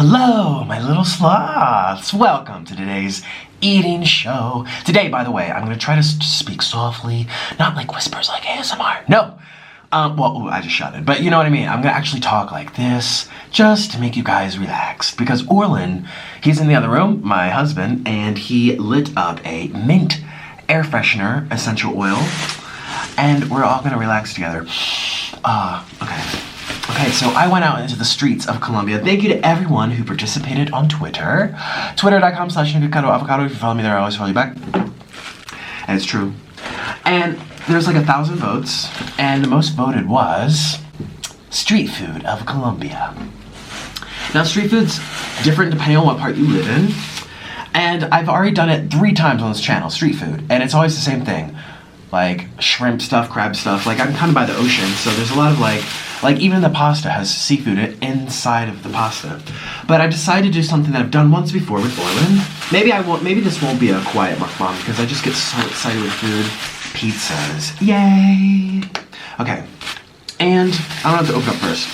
Hello, my little sloths. Welcome to today's eating show. Today, by the way, I'm going to try to speak softly, not like whispers like ASMR. No. Well, I just shouted, but you know what I mean. I'm going to actually talk like this just to make you guys relaxed because Orlin, he's in the other room, my husband, and he lit up a mint air freshener essential oil, and we're all going to relax together. Okay, so I went out into the streets of Colombia. Thank you to everyone who participated on Twitter. Twitter.com/Nikocado Avocado. If you follow me there, I always follow you back. And it's true. And there's like 1,000 votes, and the most voted was street food of Colombia. Now, street food's different depending on what part you live in. And I've already done it 3 times on this channel, street food. And it's always the same thing. Like shrimp stuff, crab stuff. Like I'm kind of by the ocean, so there's a lot of like even the pasta has seafood inside of the pasta. But I decided to do something that I've done once before with Orlin. Maybe this won't be a quiet mukbang because I just get so excited with food. Pizzas, yay! Okay, and I don't have to open up first.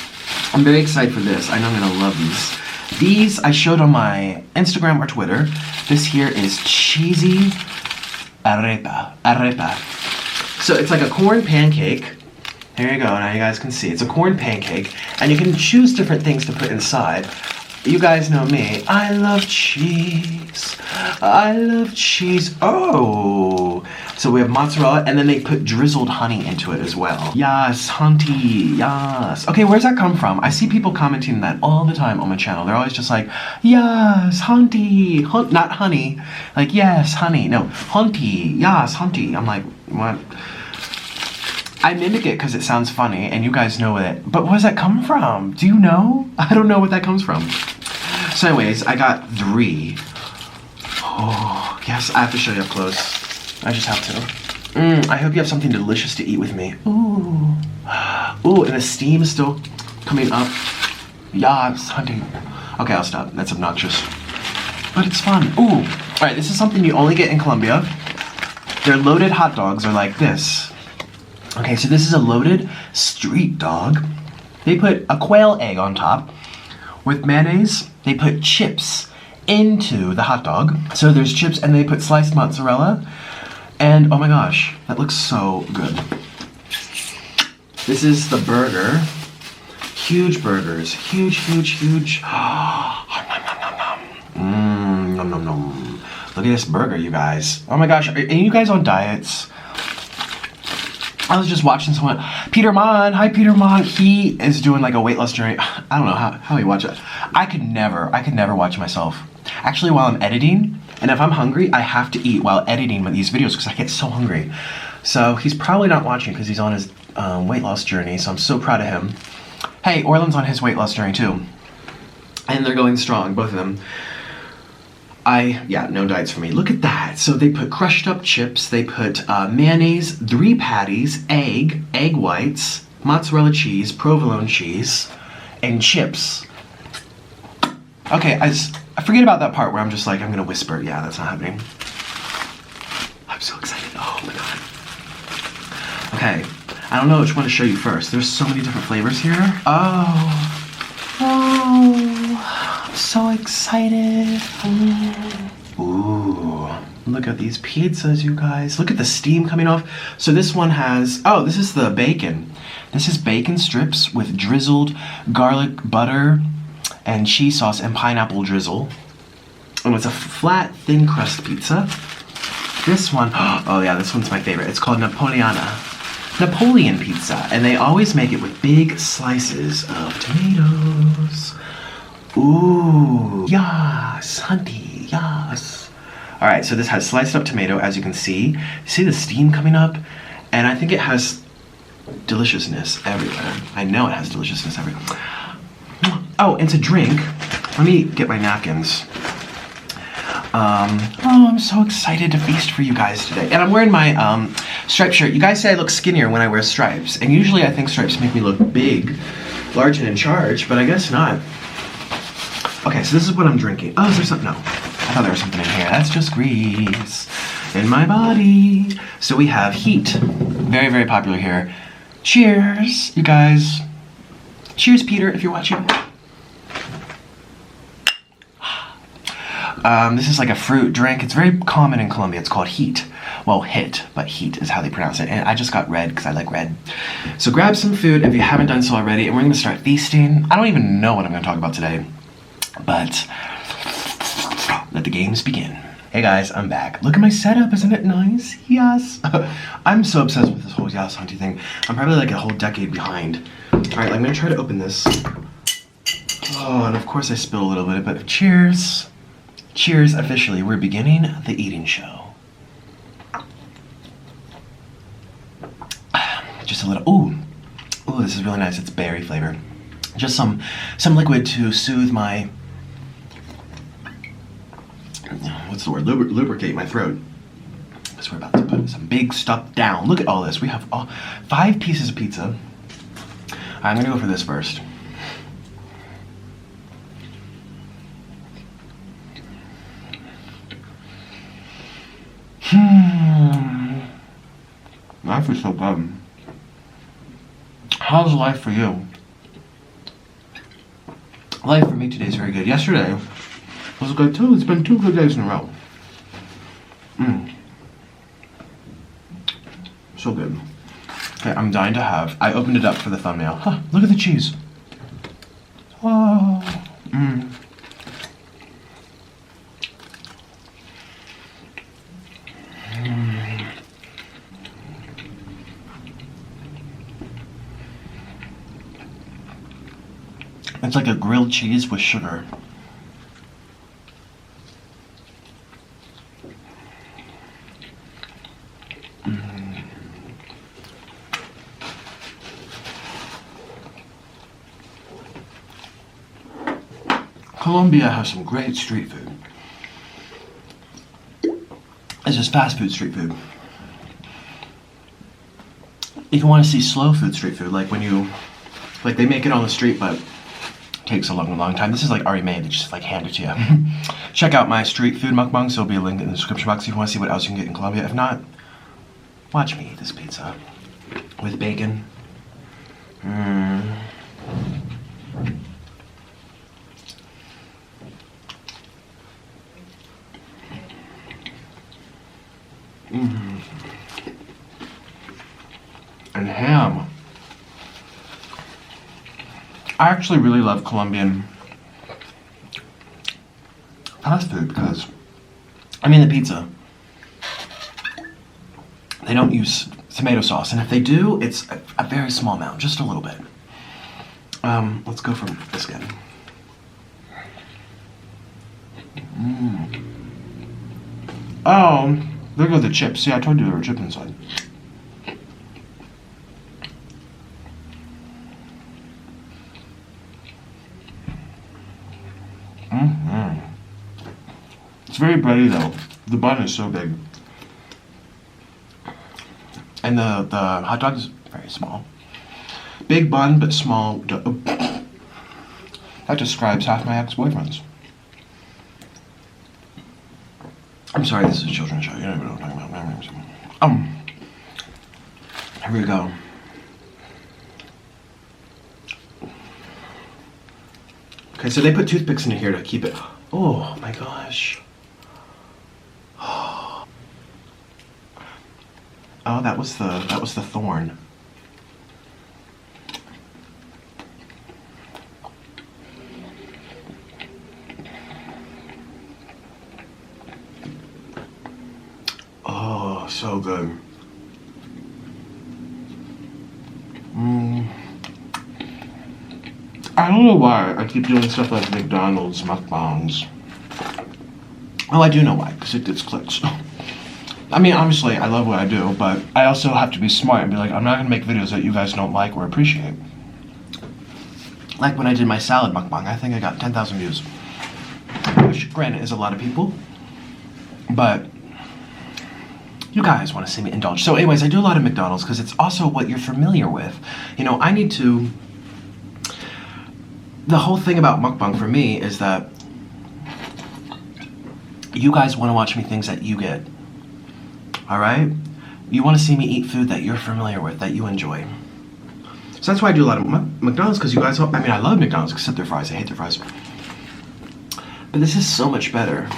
I'm very excited for this. I know I'm gonna love these. These I showed on my Instagram or Twitter. This here is cheesy arepa. So it's like a corn pancake. Here you go, now you guys can see. It's a corn pancake, and you can choose different things to put inside. You guys know me. I love cheese. I love cheese. Oh! So we have mozzarella, and then they put drizzled honey into it as well. Yes, hunty, yes. Okay, where's that come from? I see people commenting that all the time on my channel. They're always just like, yes, hunty. Not honey. Like, yes, honey. No, hunty. Yes, hunty. I'm like, what? I mimic it because it sounds funny, and you guys know it. But where does that come from? Do you know? I don't know what that comes from. So anyways, I got 3. Oh, yes, I have to show you up close. I just have to. I hope you have something delicious to eat with me. Ooh. Ooh, and the steam is still coming up. Yes, hunting. Okay, I'll stop. That's obnoxious. But it's fun. Ooh. All right, this is something you only get in Colombia. Their loaded hot dogs are like this. Okay, so this is a loaded street dog. They put a quail egg on top with mayonnaise. They put chips into the hot dog. So there's chips and they put sliced mozzarella. And oh my gosh, that looks so good. This is the burger. Huge burgers. Huge. Nom nom nom. Look at this burger, you guys. Oh my gosh, are you guys on diets? I was just watching someone, Peter Mon, hi Peter Mon, he is doing like a weight loss journey. I don't know how he watches it. I could never watch myself. Actually, while I'm editing, and if I'm hungry, I have to eat while editing these videos because I get so hungry. So he's probably not watching because he's on his weight loss journey, so I'm so proud of him. Hey, Orlin's on his weight loss journey too. And they're going strong, both of them. No diets for me. Look at that. So they put crushed up chips, they put mayonnaise, 3 patties, egg whites, mozzarella cheese, provolone cheese, and chips. Okay, I forget about that part where I'm just like, I'm gonna whisper. Yeah, that's not happening. I'm so excited. Oh my god. Okay, I don't know which one to show you first. There's so many different flavors here. Oh, I'm so excited. Ooh, look at these pizzas, you guys. Look at the steam coming off. So this one has, oh, this is the bacon. This is bacon strips with drizzled garlic butter and cheese sauce and pineapple drizzle. And it's a flat, thin crust pizza. This one, oh yeah, this one's my favorite. It's called Napoleon pizza. And they always make it with big slices of tomatoes. Ooh, yes, hunty, yes. All right, so this has sliced up tomato, as you can see. See the steam coming up? And I think it has deliciousness everywhere. I know it has deliciousness everywhere. Oh, and to drink, let me get my napkins. Oh, I'm so excited to feast for you guys today. And I'm wearing my striped shirt. You guys say I look skinnier when I wear stripes. And usually I think stripes make me look big, large and in charge, but I guess not. Okay, so this is what I'm drinking. Oh, is there something? No. I thought there was something in here. That's just grease in my body. So we have heat. Very, very popular here. Cheers, you guys. Cheers, Peter, if you're watching. This is like a fruit drink. It's very common in Colombia. It's called heat. Well, hit, but heat is how they pronounce it. And I just got red because I like red. So grab some food if you haven't done so already, and we're going to start feasting. I don't even know what I'm going to talk about today, but let the games begin. Hey guys, I'm back. Look at my setup, isn't it nice? Yes. I'm so obsessed with this whole Yas Auntie thing. I'm probably like a whole decade behind. All right, I'm going to try to open this. Oh, and of course I spilled a little bit, but cheers. Cheers, officially. We're beginning the eating show. Just a little, ooh, this is really nice. It's berry flavor. Just some liquid to soothe my, what's the word, lubricate my throat. Because we're about to put some big stuff down. Look at all this. We have 5 pieces of pizza. I'm gonna go for this first. Life is so good. How's life for you? Life for me today is very good. Yesterday was good too. It's been 2 good days in a row. So good. Okay, I'm dying to have. I opened it up for the thumbnail. Huh, look at the cheese. Oh. It's like a grilled cheese with sugar. Colombia has some great street food. It's just fast food street food. If you want to see slow food street food, like when you, like they make it on the street, but takes a long time. This is like already made. They just like hand it to you. Check out my street food mukbangs. There'll be a link in the description box if you want to see what else you can get in Colombia. If not, watch me eat this pizza with bacon. And ham. I actually really love Colombian fast food because, I mean, the pizza, they don't use tomato sauce, and if they do, it's a very small amount, just a little bit. Let's go for this again. Oh, there go the chips. See, I told you there were chips inside. It's very bready though. The bun is so big. And the hot dog is very small. Big bun, but small dough. That describes half my ex-boyfriends. I'm sorry, this is a children's show. You don't even know what I'm talking about. Here we go. Okay, so they put toothpicks in here to keep it. Oh my gosh. Oh, that was the thorn. Oh, so good. I don't know why I keep doing stuff like McDonald's mukbangs. Oh, I do know why, because it gets clicks. I mean, obviously, I love what I do, but I also have to be smart and be like, I'm not going to make videos that you guys don't like or appreciate. Like when I did my salad mukbang, I think I got 10,000 views. Which, granted, is a lot of people, but you guys want to see me indulge. So anyways, I do a lot of McDonald's because it's also what you're familiar with. You know, I need to... The whole thing about mukbang for me is that you guys want to watch me things that you get. Alright? You want to see me eat food that you're familiar with, that you enjoy. So that's why I do a lot of McDonald's, because you guys, I mean, I love McDonald's except their fries. I hate their fries. But this is so much better.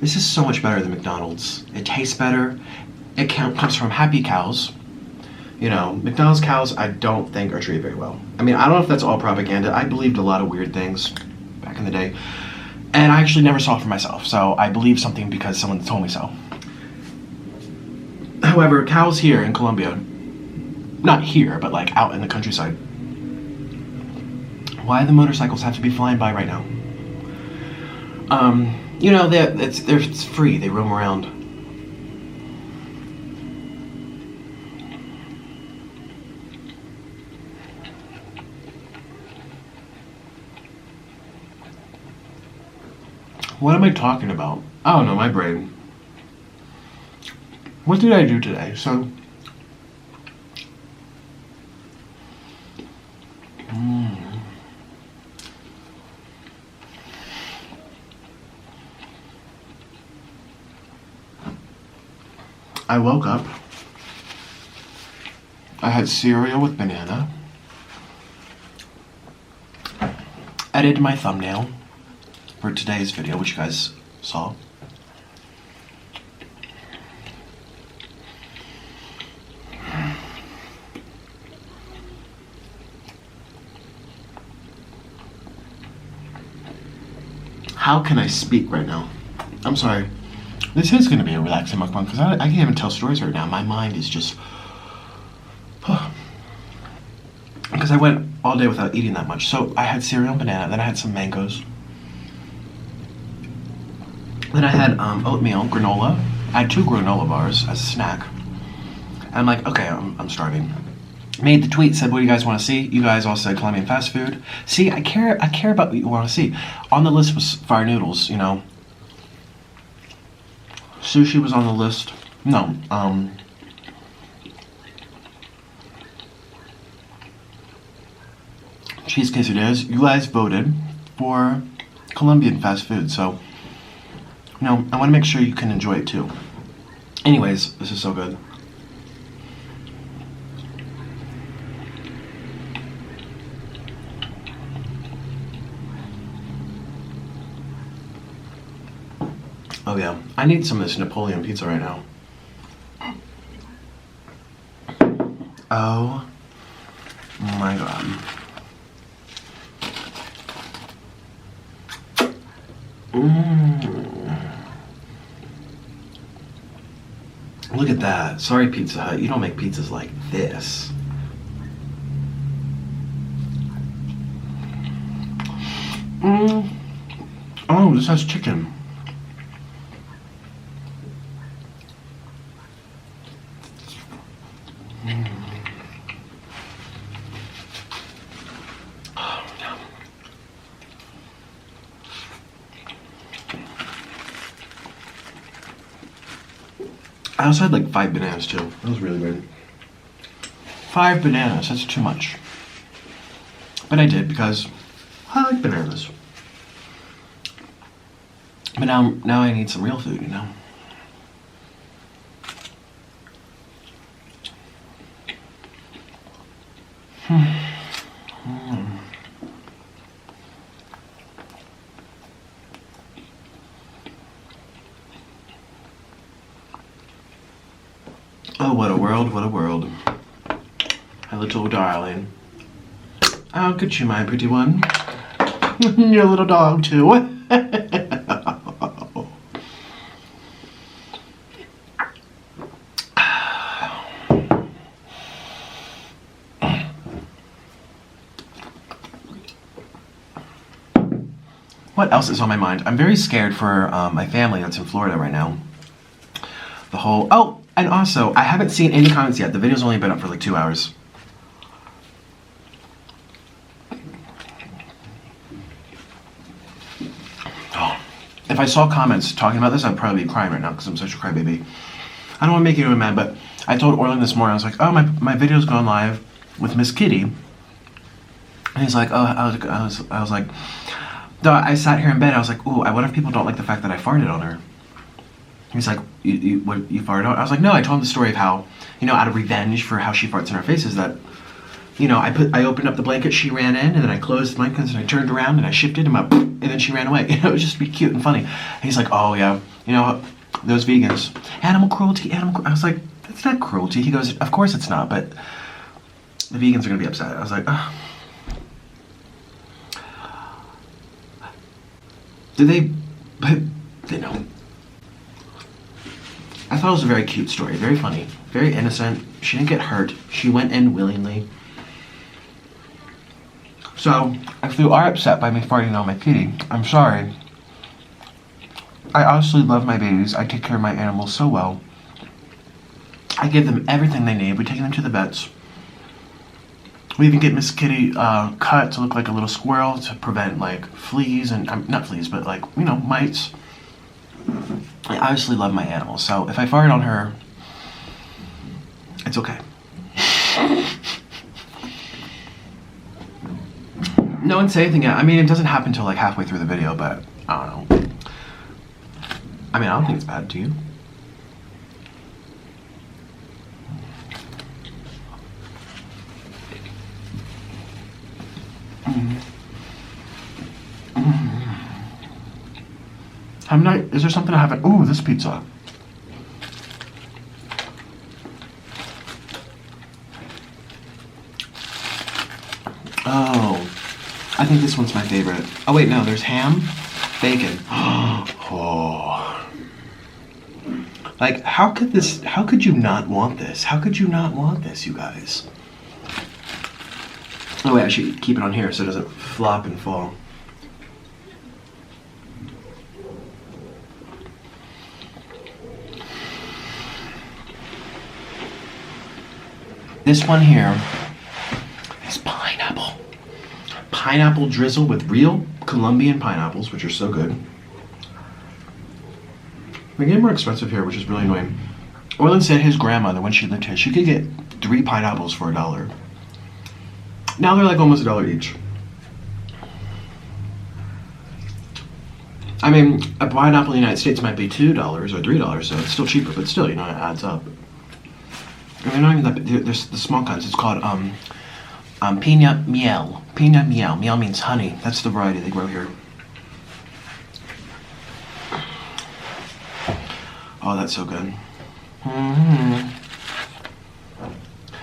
This is so much better than McDonald's. It tastes better. It comes from happy cows. You know, McDonald's cows I don't think are treated very well. I mean, I don't know if that's all propaganda. I believed a lot of weird things back in the day. And I actually never saw it for myself. So I believe something because someone told me so. However, cows here in Colombia, not here, but like out in the countryside. Why the motorcycles have to be flying by right now? You know, it's free. They roam around. What am I talking about? I don't know, my brain. What did I do today? So, I woke up. I had cereal with banana. Edited my thumbnail for today's video, which you guys saw. How can I speak right now? I'm sorry. This is going to be a relaxing mukbang because I can't even tell stories right now. My mind is just... Because I went all day without eating that much. So I had cereal and banana, then I had some mangoes. Then I had oatmeal, granola. I had 2 granola bars as a snack. And I'm like, okay, I'm starving. Made the tweet, said, what do you guys want to see? You guys all said Colombian fast food. See, I care about what you want to see. On the list was fire noodles, you know. Sushi was on the list. No, cheese quesadillas. You guys voted for Colombian fast food, so, you know, I want to make sure you can enjoy it too. Anyways, this is so good. Oh yeah, I need some of this Napoleon pizza right now. Oh my god. Look at that. Sorry, Pizza Hut, you don't make pizzas like this. Oh, this has chicken. I also had like 5 bananas too. That was really weird. 5 bananas, that's too much. But I did because I like bananas. But now I need some real food, you know? Oh, what a world, what a world. My little darling. How could you, my pretty one? Your little dog, too. What else is on my mind? I'm very scared for my family that's in Florida right now. The whole... Oh! And also, I haven't seen any comments yet. The video's only been up for like 2 hours. Oh. If I saw comments talking about this, I'd probably be crying right now because I'm such a crybaby. I don't want to make anyone mad, but I told Orlin this morning, I was like, oh, my video's gone live with Miss Kitty. And he's like, oh, I was like, I sat here in bed, I was like, ooh, I wonder if people don't like the fact that I farted on her. He's like, you farted on? I was like, no, I told him the story of how, you know, out of revenge for how she farts in our faces, that you know, I opened up the blanket, she ran in, and then I closed the blankets, and I turned around, and I shifted, and then she ran away. You know, it was just to be cute and funny. And he's like, oh, yeah, you know, those vegans, animal cruelty. I was like, that's not cruelty. He goes, of course it's not, but the vegans are going to be upset. I was like, oh. Did they, but they know. I thought it was a very cute story, very funny, very innocent. She didn't get hurt. She went in willingly. So, if you are upset by me farting on my kitty, I'm sorry. I honestly love my babies. I take care of my animals so well. I give them everything they need. We take them to the vets. We even get Miss Kitty cut to look like a little squirrel to prevent like fleas and not fleas, but like, you know, mites. I obviously love my animals, so if I fart on her, it's okay. No one say anything yet. I mean, it doesn't happen until like halfway through the video, but I don't know. I mean, I don't think it's bad, do you? Is there something I haven't? Ooh, this pizza. Oh, I think this one's my favorite. Oh wait, no, there's ham, bacon. Oh. Like, how could you not want this? How could you not want this, you guys? Oh wait, I should keep it on here so it doesn't flop and fall. This one here is pineapple. Pineapple drizzle with real Colombian pineapples, which are so good. They're getting more expensive here, which is really annoying. Orland said his grandmother, when she lived here, she could get 3 pineapples for $1. Now they're like almost $1 each. I mean, a pineapple in the United States might be $2 or $3, so it's still cheaper, but still, you know, it adds up. And they're not even that, there's the small kinds. It's called Pina Miel. Pina Miel. Miel means honey. That's the variety they grow here. Oh, that's so good. Mm-hmm.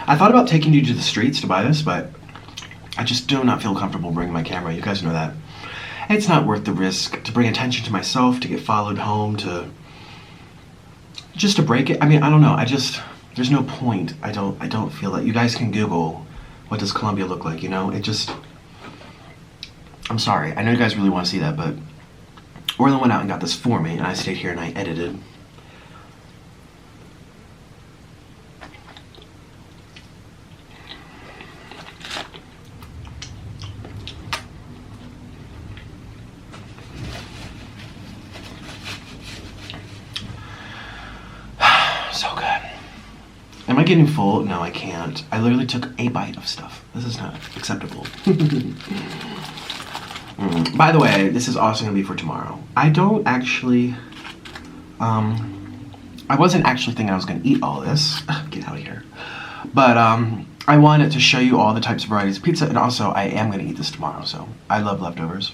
I thought about taking you to the streets to buy this, but I just do not feel comfortable bringing my camera. You guys know that. It's not worth the risk to bring attention to myself, to get followed home, just to break it. I mean, I don't know. There's no point. I don't feel that. You guys can Google what does Colombia look like, you know? I'm sorry. I know you guys really want to see that, but Orland went out and got this for me, and I stayed here and I edited. So good. Am I getting full? No, I can't. I literally took a bite of stuff. This is not acceptable. By the way, this is also going to be for tomorrow. I don't actually, I wasn't actually thinking I was going to eat all this. Get out of here. But I wanted to show you all the types of varieties of pizza, and also I am going to eat this tomorrow, so I love leftovers.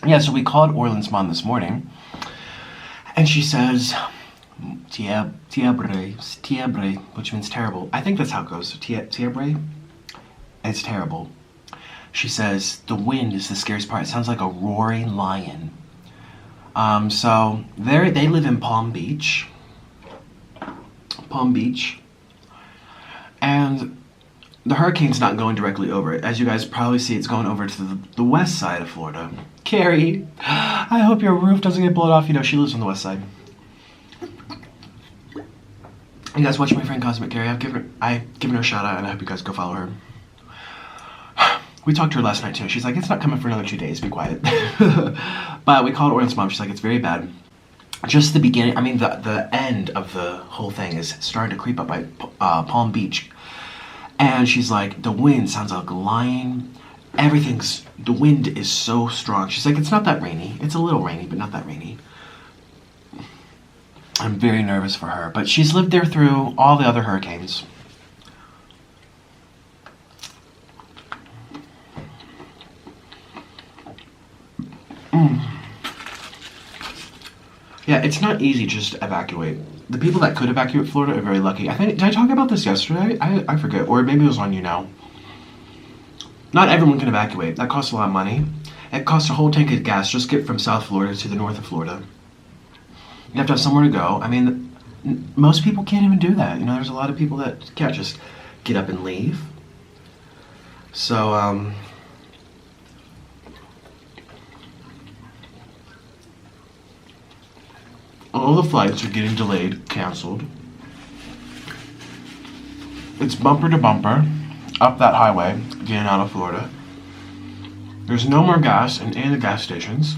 Yeah, so we called Orland's mom this morning, and she says, tiebre, which means terrible. I think that's how it goes. Tiebre? It's terrible. She says, the wind is the scariest part. It sounds like a roaring lion. So they live in Palm Beach. And the hurricane's not going directly over it. As you guys probably see, it's going over to the west side of Florida. Carrie, I hope your roof doesn't get blown off. You know, she lives on the west side. You guys watch my friend Cosmic Carrie. I've given her a shout out, and I hope you guys go follow her. We talked to her last night too. She's like, it's not coming for another 2 days. Be quiet. But we called Orland's mom. She's like, it's very bad. Just the beginning. I mean, the end of the whole thing is starting to creep up by Palm Beach. And she's like, the wind sounds like a lion. The wind is so strong. She's like, it's not that rainy. It's a little rainy, but not that rainy. I'm very nervous for her, but she's lived there through all the other hurricanes. Yeah, it's not easy just to evacuate. The people that could evacuate Florida are very lucky. Did I talk about this yesterday? I forget, or maybe it was on You Now. Not everyone can evacuate. That costs a lot of money. It costs a whole tank of gas just to get from South Florida to the north of Florida. You have to have somewhere to go. I mean, most people can't even do that. You know, there's a lot of people that can't just get up and leave. So, all the flights are getting delayed, canceled. It's bumper to bumper up that highway, getting out of Florida. There's no more gas in any of the gas stations.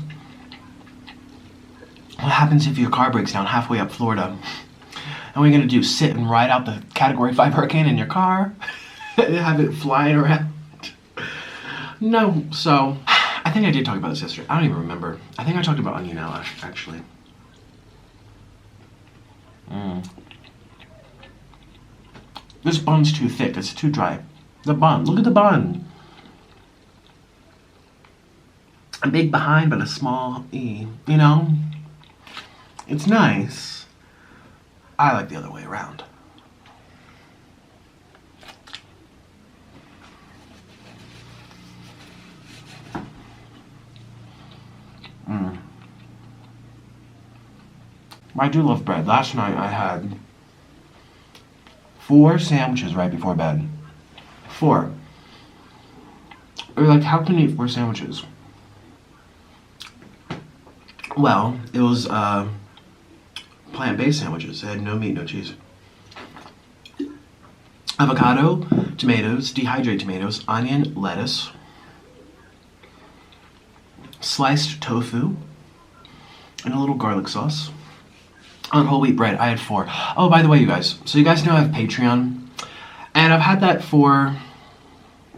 What happens if your car breaks down halfway up Florida? And what are you going to do? Sit and ride out the Category 5 hurricane in your car? And have it flying around? No. So, I think I did talk about this yesterday. I don't even remember. I think I talked about it on You Now, actually. This bun's too thick. It's too dry. The bun. Look at the bun. A big behind, but a small E. You know? It's nice. I like the other way around. I do love bread. Last night I had 4 sandwiches right before bed. 4. You're like, how can you eat 4 sandwiches? Well, it was plant-based sandwiches. It had no meat, no cheese. Avocado, tomatoes, dehydrated tomatoes, onion, lettuce, sliced tofu, and a little garlic sauce. On whole wheat bread, I had 4. Oh, by the way, you guys. So you guys know I have Patreon. And I've had that for...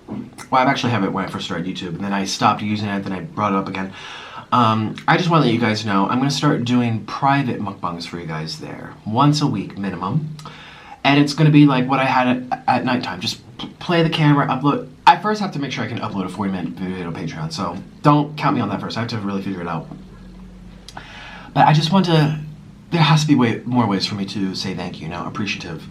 Well, I've actually had it when I first started YouTube. And then I stopped using it. Then I brought it up again. I just want to let you guys know. I'm going to start doing private mukbangs for you guys there. Once a week, minimum. And it's going to be like what I had at nighttime. Just play the camera, upload... I first have to make sure I can upload a 40-minute video to Patreon. So don't count me on that first. I have to really figure it out. But I just want to... There has to be more ways for me to say thank you, appreciative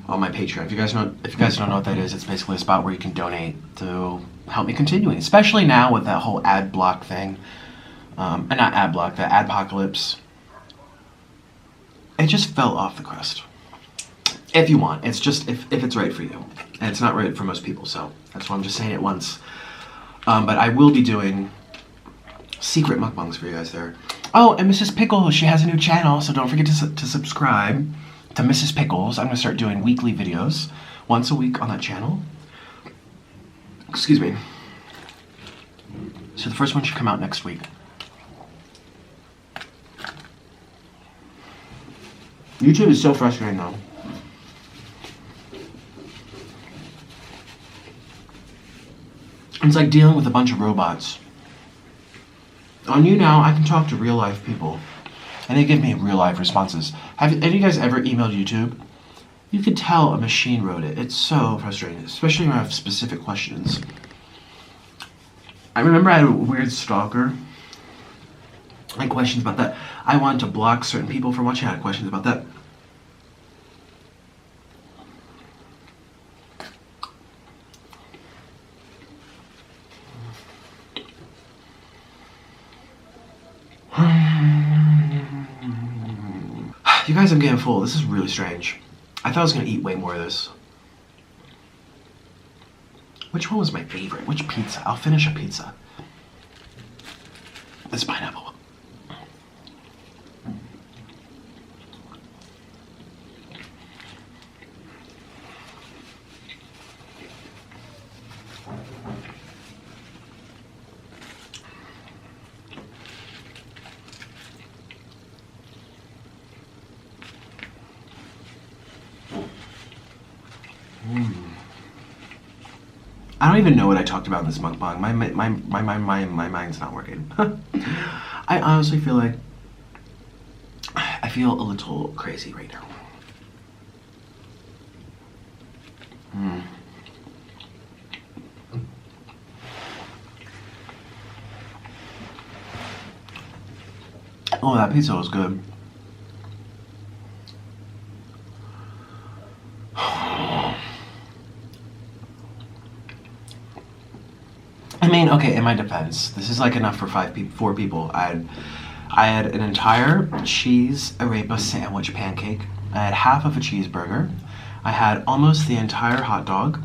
on my Patreon. If you guys don't know what that is, it's basically a spot where you can donate to help me continuing, especially now with that whole ad block thing. And not ad block, the adpocalypse. It just fell off the crust. If you want, it's just if it's right for you, and it's not right for most people. So that's why I'm just saying it once. But I will be doing secret mukbangs for you guys there. Oh, and Mrs. Pickles, she has a new channel, so don't forget to subscribe to Mrs. Pickles. I'm going to start doing weekly videos once a week on that channel. Excuse me. So the first one should come out next week. YouTube is so frustrating though. It's like dealing with a bunch of robots. On You Now, I can talk to real life people, and they give me real life responses. Have any of you guys ever emailed YouTube? You could tell a machine wrote it. It's so frustrating, especially when I have specific questions. I remember I had a weird stalker. I had questions about that. I wanted to block certain people from watching. I had questions about that. You guys, I'm getting full. This is really strange. I thought I was going to eat way more of this. Which one was my favorite? Which pizza? I'll finish a pizza. This pineapple. I don't even know what I talked about in this mukbang. My mind's not working. I honestly feel like I feel a little crazy right now. Oh, that pizza was good. I mean, okay, in my defense, this is like enough for 4 people. I had an entire cheese arepa sandwich pancake. I had half of a cheeseburger. I had almost the entire hot dog.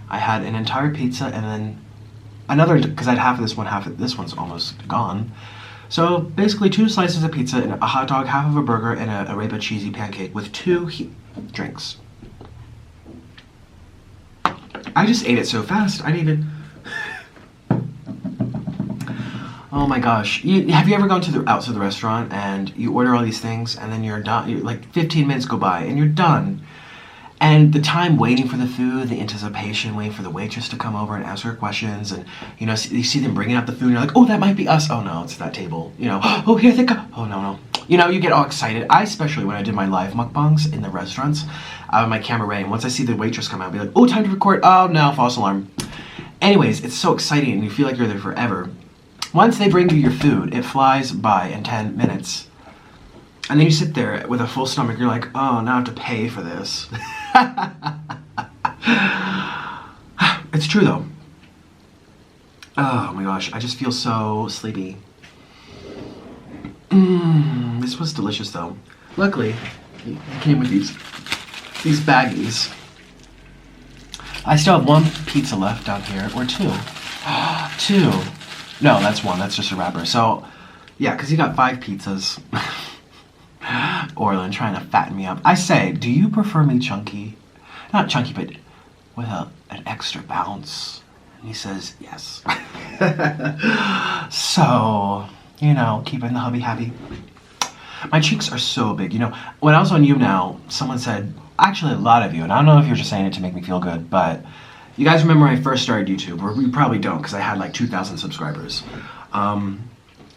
I had an entire pizza and then another, because I had half of this one, half of this one's almost gone. So basically 2 slices of pizza and a hot dog, half of a burger, and a arepa cheesy pancake with 2 drinks. I just ate it so fast. I didn't even... Oh my gosh. Have you ever gone out to the restaurant and you order all these things and then you're done? You're like 15 minutes go by and you're done. And the time waiting for the food, the anticipation, waiting for the waitress to come over and ask her questions, and you know, you see them bringing up the food and you're like, oh, that might be us. Oh no, it's that table. You know, oh, here they come. Oh no. You know, you get all excited. I, especially when I did my live mukbangs in the restaurants, I have my camera ready, and once I see the waitress come out, I'll be like, oh, time to record. Oh no, false alarm. Anyways, it's so exciting and you feel like you're there forever. Once they bring you your food, it flies by in 10 minutes. And then you sit there with a full stomach, you're like, oh, now I have to pay for this. It's true though. Oh my gosh, I just feel so sleepy. This was delicious though. Luckily, it came with these baggies. I still have 1 pizza left down here, or 2. 2. No, that's 1. That's just a wrapper. So, yeah, because you got 5 pizzas. Orlin trying to fatten me up. I say, do you prefer me chunky? Not chunky, but with an extra bounce. And he says, yes. So, you know, keeping the hubby happy. My cheeks are so big. You know, when I was on YouNow, someone said, actually a lot of you, and I don't know if you're just saying it to make me feel good, but you guys remember when I first started YouTube, or you probably don't because I had like 2,000 subscribers. I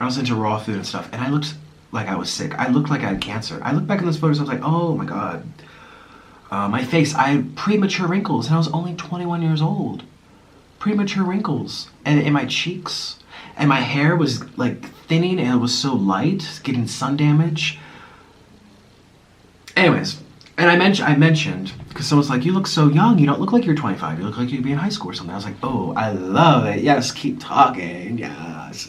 was into raw food and stuff, and I looked like I was sick. I looked like I had cancer. I looked back in those photos, I was like, oh my god. My face, I had premature wrinkles, and I was only 21 years old. Premature wrinkles. And in my cheeks, and my hair was like thinning, and it was so light, getting sun damage. Anyways, and I mentioned, because someone's like, you look so young, you don't look like you're 25, you look like you'd be in high school or something. I was like, oh, I love it, yes, keep talking, yes.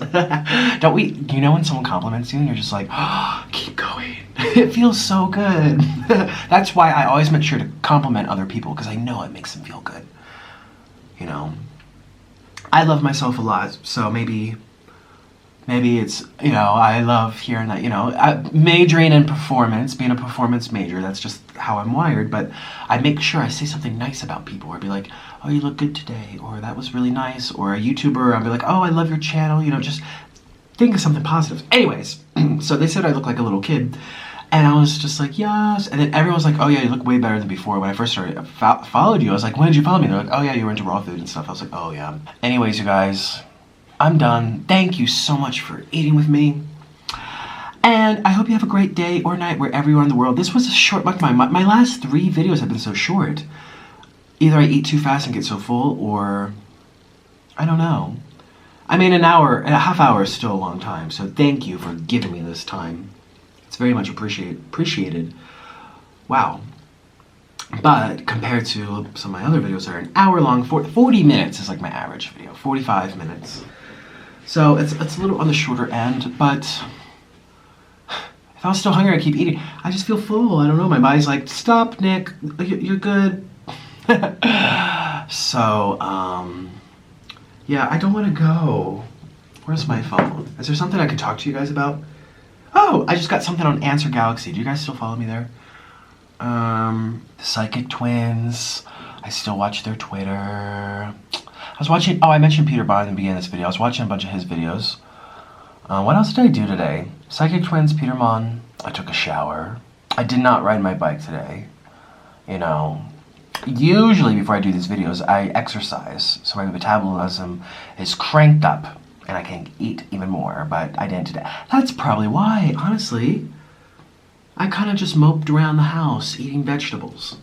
Don't we, you know when someone compliments you and you're just like, oh, keep going. It feels so good. That's why I always make sure to compliment other people, because I know it makes them feel good. You know, I love myself a lot, so maybe it's, you know, I love hearing that, you know, majoring in performance, being a performance major, that's just how I'm wired, but I make sure I say something nice about people, or be like, oh, you look good today, or that was really nice, or a YouTuber, I'll be like, oh, I love your channel, you know, just think of something positive. Anyways, so they said I look like a little kid, and I was just like, yes, and then everyone was like, oh yeah, you look way better than before. When I first started, followed you, I was like, when did you follow me? They're like, oh yeah, you were into raw food and stuff. I was like, oh yeah. Anyways, you guys, I'm done. Thank you so much for eating with me. And I hope you have a great day or night wherever you are in the world. This was a short mukbang. My last 3 videos have been so short. Either I eat too fast and get so full, or I don't know. I mean, a half hour is still a long time, so thank you for giving me this time. It's very much appreciated. Wow. But compared to some of my other videos that are an hour long, 40 minutes is like my average video, 45 minutes. So it's a little on the shorter end, but if I was still hungry, I'd keep eating. I just feel full. I don't know. My body's like, stop, Nick. You're good. So, yeah, I don't want to go. Where's my phone? Is there something I could talk to you guys about? Oh, I just got something on Answer Galaxy. Do you guys still follow me there? The Psychic Twins. I still watch their Twitter. I was watching, I mentioned Peter Bond in the beginning of this video. I was watching a bunch of his videos. What else did I do today? Psychic Twins, Peter Bond. I took a shower. I did not ride my bike today. You know, Usually before I do these videos, I exercise, so my metabolism is cranked up, and I can eat even more, but I didn't today. That's probably why, honestly, I kind of just moped around the house eating vegetables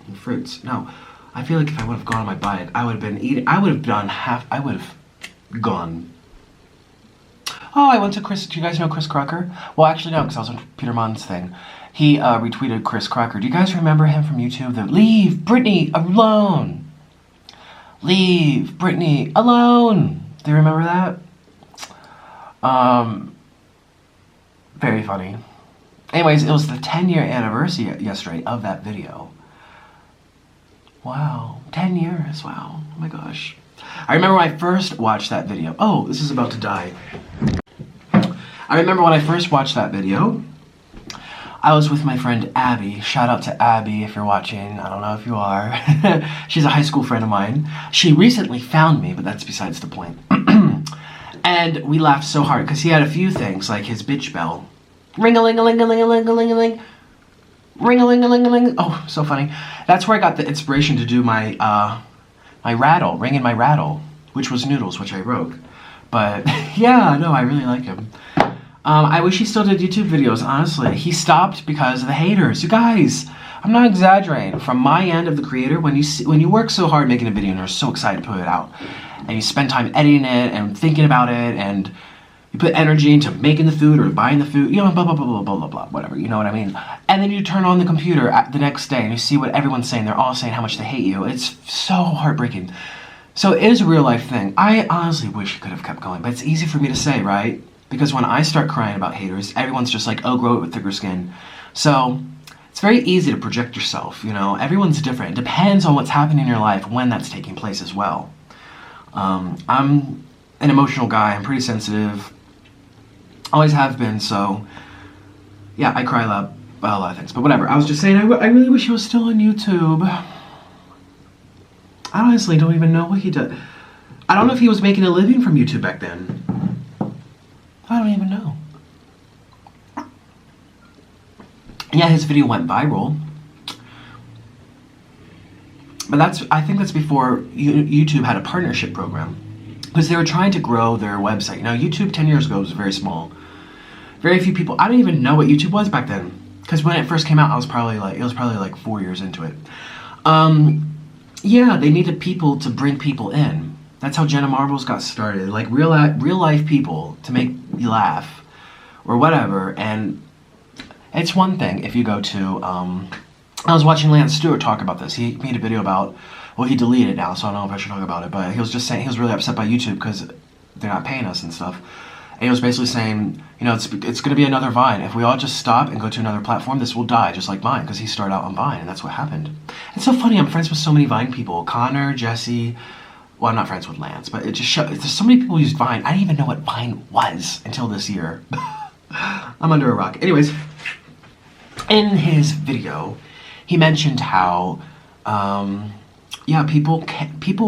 and fruits. No, I feel like if I would have gone on my bike, I would have been eating, I would have gone. Oh, I went to Chris, do you guys know Chris Crocker? Well, actually no, because I was on Peter Mon's thing. He retweeted Chris Crocker. Do you guys remember him from YouTube? The Leave Britney alone. Leave Britney alone. Do you remember that? Very funny. Anyways, it was the 10-year anniversary yesterday of that video. Wow, 10 years, wow, oh my gosh. I remember when I first watched that video. Oh, this is about to die. I remember when I first watched that video, I was with my friend Abby. Shout out to Abby if you're watching. I don't know if you are. She's a high school friend of mine. She recently found me, but that's besides the point. And we laughed so hard because he had a few things, like his bitch bell. Ring-a-ling-a-ling-a-ling-a-ling-a-ling. Ring-a-ling-a-ling-a-ling. Oh, so funny. That's where I got the inspiration to do my my rattle, ringing my rattle, which was Noodles, which I wrote. But yeah, no, I really like him. I wish he still did YouTube videos, honestly. He stopped because of the haters. You guys, I'm not exaggerating. From my end of the creator, when you work so hard making a video and you're so excited to put it out, and you spend time editing it and thinking about it, and you put energy into making the food or buying the food, you know, blah, blah, blah, blah, blah, blah, blah, whatever, you know what I mean? And then you turn on the computer the next day and you see what everyone's saying. They're all saying how much they hate you. It's so heartbreaking. So it is a real life thing. I honestly wish he could have kept going, but it's easy for me to say, right? Because when I start crying about haters, everyone's just like, oh, grow it with thicker skin. So it's very easy to project yourself, you know? Everyone's different. It depends on what's happening in your life when that's taking place as well. I'm an emotional guy. I'm pretty sensitive. Always have been, so yeah, I cry about a lot of things. But whatever, I was just saying, I really wish he was still on YouTube. I honestly don't even know what he did. I don't know if he was making a living from YouTube back then. I don't even know. Yeah, his video went viral. But I think that's before YouTube had a partnership program. Because they were trying to grow their website. Now, YouTube 10 years ago was very small. Very few people. I didn't even know what YouTube was back then. Because when it first came out, it was probably like 4 years into it. Yeah, they needed people to bring people in. That's how Jenna Marbles got started. Like real life people to make you laugh or whatever. And it's one thing if you go to, I was watching Lance Stewart talk about this. He made a video about, well, he deleted it now, so I don't know if I should talk about it, but he was just saying he was really upset by YouTube because they're not paying us and stuff. And he was basically saying, you know, it's going to be another Vine. If we all just stop and go to another platform, this will die, just like Vine, because he started out on Vine, and that's what happened. It's so funny. I'm friends with so many Vine people. Connor, Jesse. Well, I'm not friends with Lance, but it just shows. There's so many people who use Vine. I didn't even know what Vine was until this year. I'm under a rock. Anyways, in his video, he mentioned how, yeah, people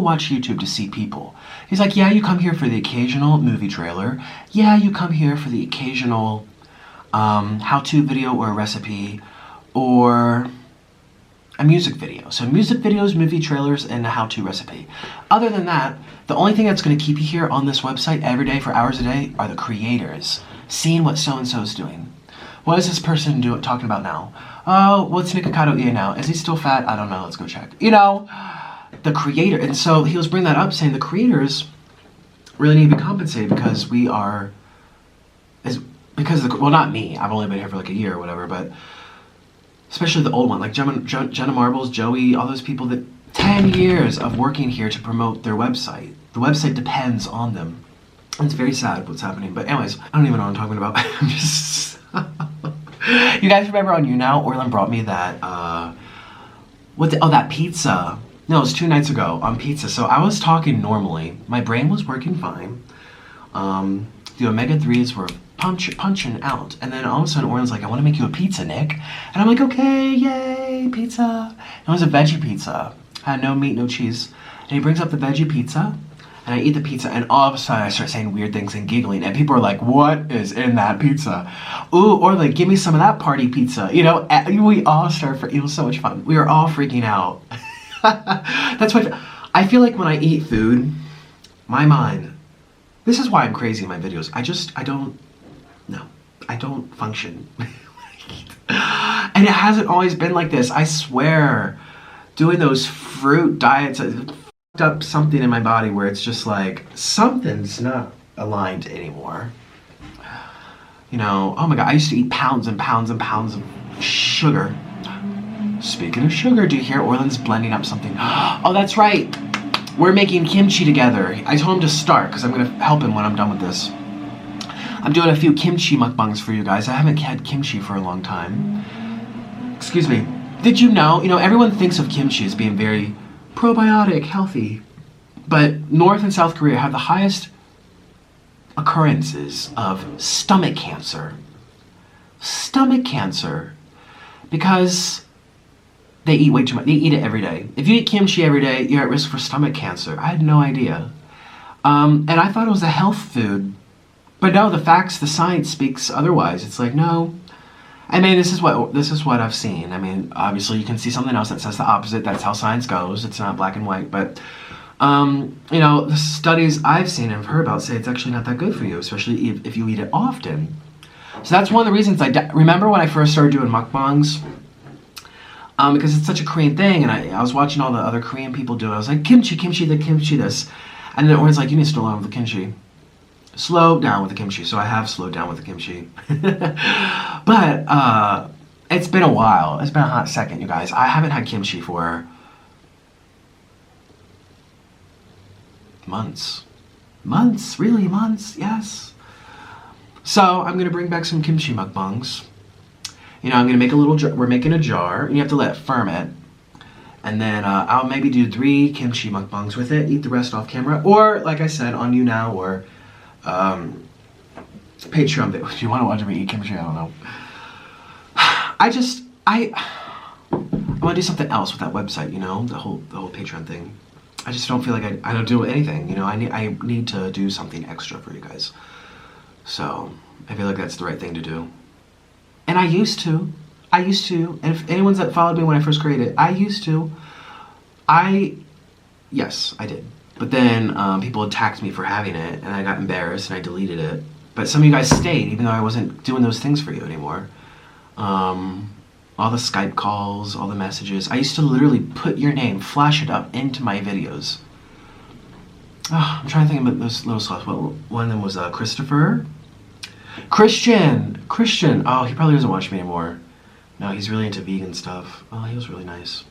watch YouTube to see people. He's like, yeah, you come here for the occasional movie trailer. Yeah, you come here for the occasional how-to video or a recipe or a music video. So music videos, movie trailers, and a how-to recipe. Other than that, the only thing that's going to keep you here on this website every day for hours a day are the creators, seeing what so-and-so is doing. What is this person talking about now? Oh, what's Nikocado eating now? Is he still fat? I don't know. Let's go check. You know, the creator. And so he was bringing that up, saying the creators really need to be compensated because well, not me. I've only been here for like a year or whatever, but especially the old one, like Jenna Marbles, Joey, all those people that 10 years of working here to promote their website. The website depends on them. And it's very sad what's happening. But anyways, I don't even know what I'm talking about. I'm just... You guys remember on YouNow, Orlin brought me that, that pizza. No, it was 2 nights ago on pizza. So I was talking normally. My brain was working fine. The omega-3s were punching out. And then all of a sudden, Orlin's like, I want to make you a pizza, Nick. And I'm like, okay, yay, pizza. And it was a veggie pizza. Had no meat, no cheese. And he brings up the veggie pizza. And I eat the pizza, and all of a sudden I start saying weird things and giggling, and people are like, what is in that pizza? Ooh, or like, give me some of that party pizza. You know, we all it was so much fun. We were all freaking out. That's what I feel like when I eat food, my mind, this is why I'm crazy in my videos. I don't function. And it hasn't always been like this. I swear, doing those fruit diets, I fucked up something in my body where it's just like, something's not aligned anymore. You know, oh my God, I used to eat pounds and pounds and pounds of sugar. Speaking of sugar, do you hear Orland's blending up something? Oh, that's right. We're making kimchi together. I told him to start because I'm going to help him when I'm done with this. I'm doing a few kimchi mukbangs for you guys. I haven't had kimchi for a long time. Excuse me. Did you know, everyone thinks of kimchi as being very probiotic, healthy. But North and South Korea have the highest occurrences of stomach cancer. Stomach cancer. Because they eat way too much. They eat it every day. If you eat kimchi every day, you're at risk for stomach cancer. I had no idea. And I thought it was a health food. But no, the science speaks otherwise. It's like, no. I mean, this is what I've seen. I mean, obviously you can see something else that says the opposite. That's how science goes. It's not black and white. But, the studies I've seen and heard about say it's actually not that good for you, especially if you eat it often. So that's one of the reasons remember when I first started doing mukbangs? Because it's such a Korean thing, and I was watching all the other Korean people do it. I was like, kimchi this. And then everyone's like, you need to slow down with the kimchi. Slow down with the kimchi. So I have slowed down with the kimchi. But it's been a while. It's been a hot second, you guys. I haven't had kimchi for months. Months? Really? Months? Yes. So I'm going to bring back some kimchi mukbangs. I'm going to make we're making a jar, and you have to let it ferment. And then I'll maybe do 3 kimchi mukbangs with it, eat the rest off camera. Or, like I said, on YouNow or Patreon. If you want to watch me eat kimchi, I don't know. I want to do something else with that website, the whole Patreon thing. I just don't feel like I don't do anything, I need to do something extra for you guys. So, I feel like that's the right thing to do. And I used to, and if anyone's that followed me when I first created it, yes, I did. But then people attacked me for having it, and I got embarrassed, and I deleted it. But some of you guys stayed, even though I wasn't doing those things for you anymore. All the Skype calls, all the messages. I used to literally put your name, flash it up into my videos. Oh, I'm trying to think about those little slots. Well, one of them was Christopher. Christian! Oh, he probably doesn't watch me anymore. No, he's really into vegan stuff. Oh, he was really nice.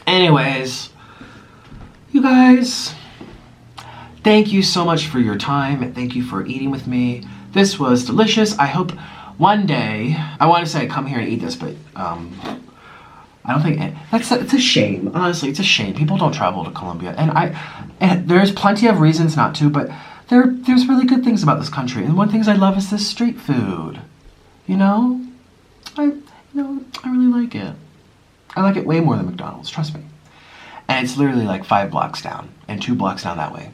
Anyways, you guys, thank you so much for your time, and thank you for eating with me. This was delicious. I hope one day, I want to say come here and eat this, but I don't think it's a shame. Honestly, it's a shame. People don't travel to Colombia, and there's plenty of reasons not to, but there's really good things about this country. And one thing I love is this street food. I really like it. I like it way more than McDonald's, trust me. And it's literally like 5 blocks down and 2 blocks down that way.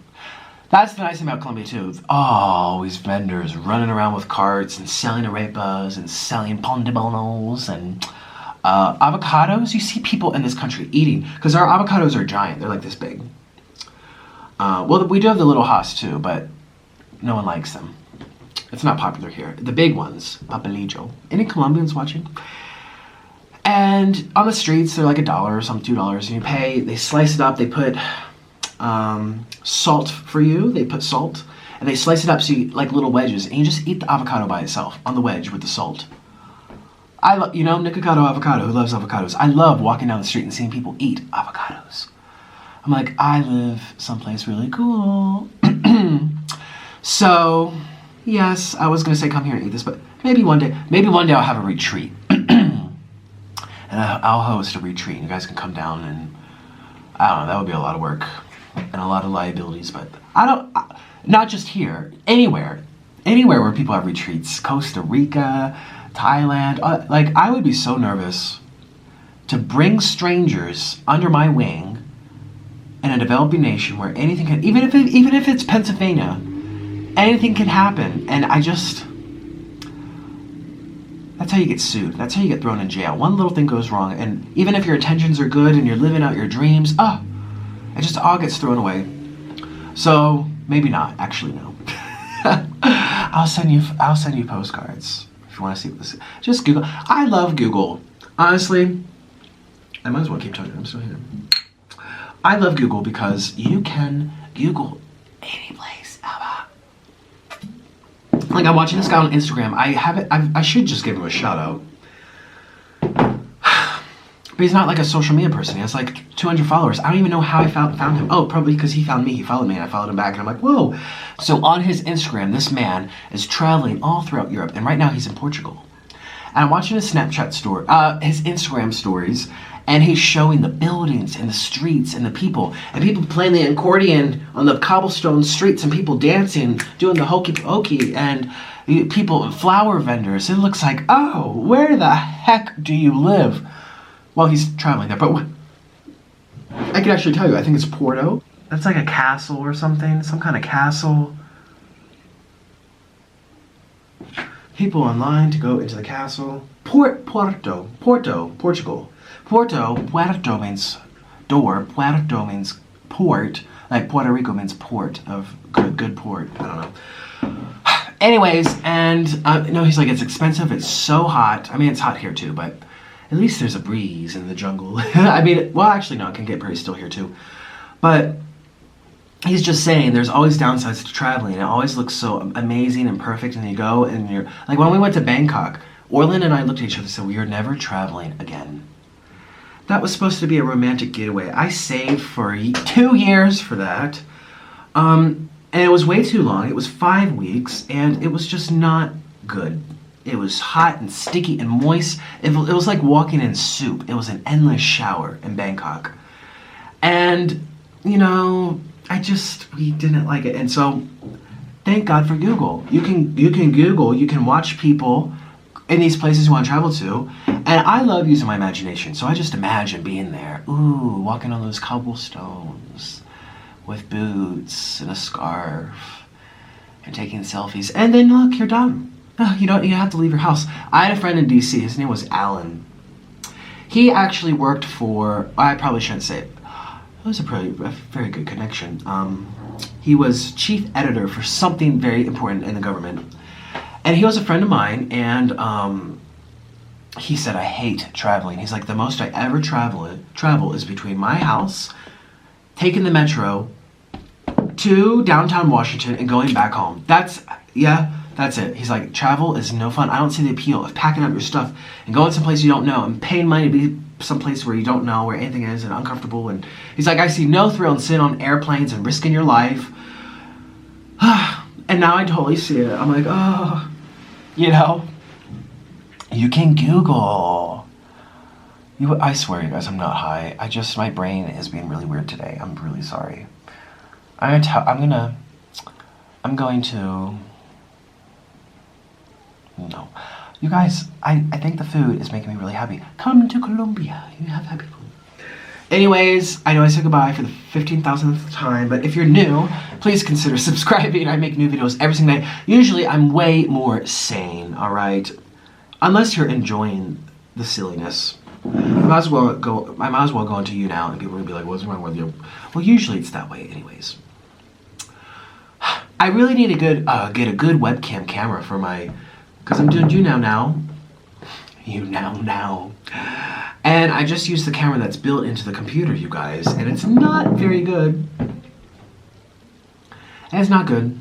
That's the nice thing about Colombia too. Always vendors running around with carts and selling arepas and selling pan de bonos and avocados. You see people in this country eating, because our avocados are giant. They're like this big. Well, we do have the little Haas too, but no one likes them. It's not popular here. The big ones, papelillo. Any Colombians watching? And on the streets, they're like $1 or something, $2, and you pay. They slice it up. They put salt for you. They put salt, and they slice it up so you like little wedges, and you just eat the avocado by itself on the wedge with the salt. I love, Nikocado Avocado. Who loves avocados? I love walking down the street and seeing people eat avocados. I'm like, I live someplace really cool. So, yes, I was gonna say come here and eat this, but maybe one day I'll have a retreat. And I'll host a retreat, and you guys can come down, and I don't know, that would be a lot of work and a lot of liabilities, but not just here, anywhere where people have retreats, Costa Rica, Thailand, I would be so nervous to bring strangers under my wing in a developing nation where anything can, even if it's Pennsylvania, anything can happen, and That's how you get sued. That's how you get thrown in jail. One little thing goes wrong, and even if your intentions are good and you're living out your dreams, it just all gets thrown away. So maybe not. Actually, no. I'll send you postcards if you want to see what this is. Just Google. I love Google. Honestly, I might as well keep talking. I'm still here. I love Google because you can Google any place ever. Like, I'm watching this guy on Instagram. I should just give him a shout out. But he's not like a social media person. He has like 200 followers. I don't even know how I found him. Oh, probably because he found me. He followed me and I followed him back. And I'm like, whoa. So on his Instagram, this man is traveling all throughout Europe. And right now he's in Portugal. And I'm watching his Snapchat story, his Instagram stories. And he's showing the buildings and the streets and the people. And people playing the accordion on the cobblestone streets. And people dancing, doing the hokey pokey. And people, flower vendors. It looks like, oh, where the heck do you live? Well, he's traveling there, but I can actually tell you, I think it's Porto. That's like a castle or something, some kind of castle. People online to go into the castle. Porto, Portugal. Puerto means door, Puerto means port, like Puerto Rico means port of good port, I don't know. Anyways, and no, he's like, it's expensive, it's so hot. I mean, it's hot here too, but at least there's a breeze in the jungle. I mean, well, actually, no, it can get pretty still here too. But he's just saying there's always downsides to traveling. It always looks so amazing and perfect, and you go and you're like, when we went to Bangkok, Orlin and I looked at each other and said, we are never traveling again. That was supposed to be a romantic getaway. I saved for 2 years for that. And it was way too long. It was 5 weeks, and it was just not good. It was hot and sticky and moist. It was like walking in soup. It was an endless shower in Bangkok. And, you know, we didn't like it. And so, thank God for Google. You can Google, you can watch people in these places you want to travel to. And I love using my imagination. So I just imagine being there. Ooh, walking on those cobblestones with boots and a scarf and taking selfies. And then look, you're done. You have to leave your house. I had a friend in DC. His name was Alan. He actually worked for, I probably shouldn't say it. It was a very good connection. He was chief editor for something very important in the government. And he was a friend of mine, and he said, I hate traveling. He's like, the most I ever travel is between my house, taking the metro to downtown Washington, and going back home. That's it. He's like, travel is no fun. I don't see the appeal of packing up your stuff and going someplace you don't know and paying money to be someplace where you don't know where anything is and uncomfortable. And he's like, I see no thrill in sitting on airplanes and risking your life. And now I totally see it. I'm like, oh, you can Google. I swear, you guys, I'm not high. My brain is being really weird today. I'm really sorry. I'm going to. No. You guys, I think the food is making me really happy. Come to Colombia. You have happy food. Anyways, I know I said goodbye for the 15,000th time, but if you're new, please consider subscribing. I make new videos every single day. Usually, I'm way more sane, alright? Unless you're enjoying the silliness. I might as well go into YouNow and people will be like, what's wrong with you? Well, usually it's that way anyways. I really need to get a good webcam camera for my... Because I'm doing YouNow now. And I just use the camera that's built into the computer, you guys. And it's not very good. And it's not good.